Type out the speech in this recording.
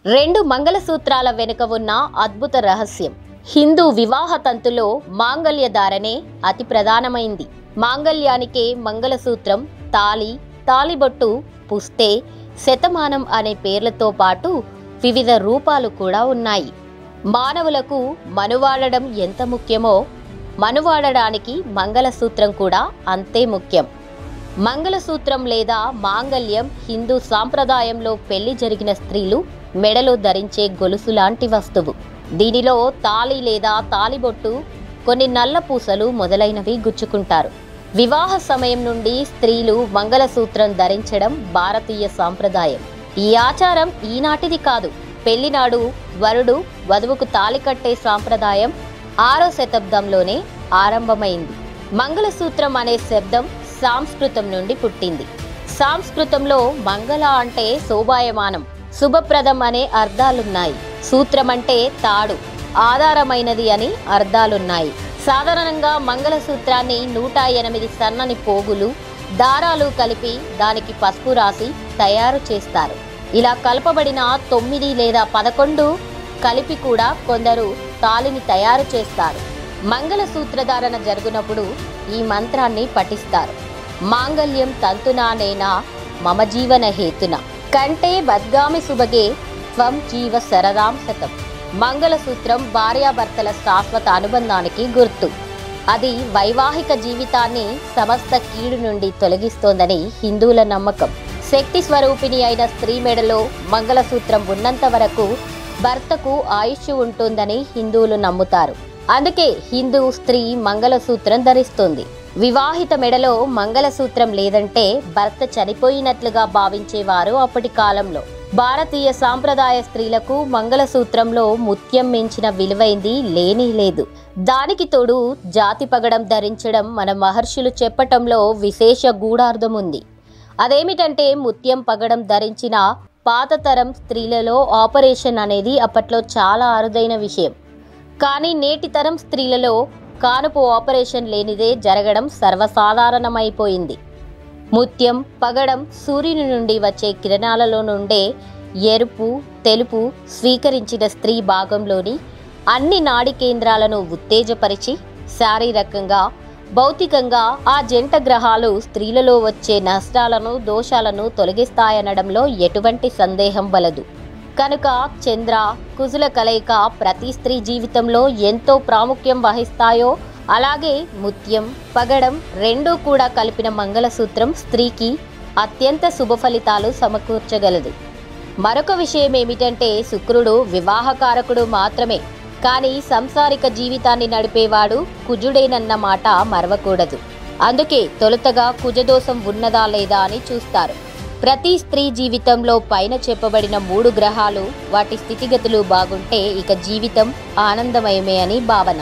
రెండు మంగళసూత్రాల వెనుక ఉన్న అద్భుత రహస్యం. హిందూ వివాహ తంతులో మాంగళ్య ధారణే అతి ప్రధానమైంది. మాంగళ్యానికే మంగళసూత్రం, తాళి, తాళిబొట్టు, పుస్తే, శతమానం అనే పేర్లతో పాటు వివిధ రూపాలు కూడా ఉన్నాయి. మానవులకు మనువాడడం ఎంత ముఖ్యమో మనువాడడానికి మంగళసూత్రం కూడా అంతే ముఖ్యం. మంగళసూత్రం లేదా మాంగళ్యం హిందూ సాంప్రదాయంలో పెళ్లి జరిగిన స్త్రీలు మెడలో ధరించే గొలుసు లాంటి వస్తువు. దీనిలో తాళి లేదా తాళిబొట్టు, కొన్ని నల్ల పూసలు మొదలైనవి గుచ్చుకుంటారు. వివాహ సమయం నుండి స్త్రీలు మంగళసూత్రం ధరించడం భారతీయ సాంప్రదాయం. ఈ ఆచారం ఈనాటిది కాదు. పెళ్లినాడు వరుడు వధువుకు తాళి కట్టే సాంప్రదాయం 6వ శతాబ్దంలోనే ఆరంభమైంది. మంగళసూత్రం అనే శబ్దం సంస్కృతం నుండి పుట్టింది. సంస్కృతంలో మంగళ అంటే శోభాయమానం, శుభప్రదం అనే అర్థాలున్నాయి. సూత్రం అంటే తాడు, ఆధారమైనది అని అర్థాలున్నాయి. సాధారణంగా మంగళసూత్రాన్ని 108 సన్నని పోగులు, దారాలు కలిపి దానికి పసుపు రాసి తయారు చేస్తారు. ఇలా కలపబడిన 9 లేదా 11 కలిపి కూడా కొందరు తాళిని తయారు చేస్తారు. మంగళసూత్రధారణ జరుగునప్పుడు ఈ మంత్రాన్ని పఠిస్తారు. మాంగళ్యం తంతునానేనా మమ జీవన హేతున కంటే బద్గామి సుభగే త్వం జీవ శరదాం శతం. మంగళసూత్రం భార్యాభర్తల శాశ్వత అనుబంధానికి గుర్తు. అది వైవాహిక జీవితాన్ని సమస్త కీడు నుండి తొలగిస్తోందని హిందువుల నమ్మకం. శక్తి స్వరూపిణి అయిన స్త్రీ మెడలో మంగళసూత్రం ఉన్నంత వరకు భర్తకు ఆయుష్ ఉంటుందని హిందువులు నమ్ముతారు. అందుకే హిందూ స్త్రీ మంగళసూత్రం ధరిస్తుంది. వివాహిత మెడలో మంగళసూత్రం లేదంటే భర్త చనిపోయినట్లుగా భావించేవారు అప్పటి కాలంలో. భారతీయ సాంప్రదాయ స్త్రీలకు మంగళసూత్రంలో ముత్యం మించిన విలువైంది లేనే లేదు. దానికి తోడు జాతి పగడం ధరించడం మన మహర్షులు చెప్పటంలో విశేష గూఢార్థం ఉంది. అదేమిటంటే ముత్యం పగడం ధరించిన పాతతరం స్త్రీలలో ఆపరేషన్ అనేది అప్పట్లో చాలా అరుదైన విషయం. కానీ నేటి తరం స్త్రీలలో కానుపు ఆపరేషన్ లేనిదే జరగడం సర్వసాధారణమైపోయింది. ముత్యం పగడం సూర్యుని నుండి వచ్చే కిరణాలలో నుండే ఎరుపు, తెలుపు స్వీకరించిన స్త్రీ భాగంలోని అన్ని నాడి కేంద్రాలను ఉత్తేజపరిచి శారీరకంగా, భౌతికంగా ఆ జంట గ్రహాలు స్త్రీలలో వచ్చే నష్టాలను, దోషాలను తొలగిస్తాయనడంలో ఎటువంటి సందేహం వలదు. కనుక చంద్ర కుజుల కలయిక ప్రతి స్త్రీ జీవితంలో ఎంతో ప్రాముఖ్యం వహిస్తాయో అలాగే ముత్యం పగడం రెండూ కూడా కలిపిన మంగళసూత్రం స్త్రీకి అత్యంత శుభ ఫలితాలు సమకూర్చగలదు. మరొక విషయం ఏమిటంటే శుక్రుడు వివాహకారకుడు మాత్రమే, కానీ సంసారిక జీవితాన్ని నడిపేవాడు కుజుడేనన్న మాట మరవకూడదు. అందుకే తొలుతగా కుజదోషం ఉన్నదా లేదా అని చూస్తారు. ప్రతి స్త్రీ జీవితంలో పైన చెప్పబడిన 3 గ్రహాలు వాటి స్థితిగతులు బాగుంటే ఇక జీవితం ఆనందమయమే అని భావన.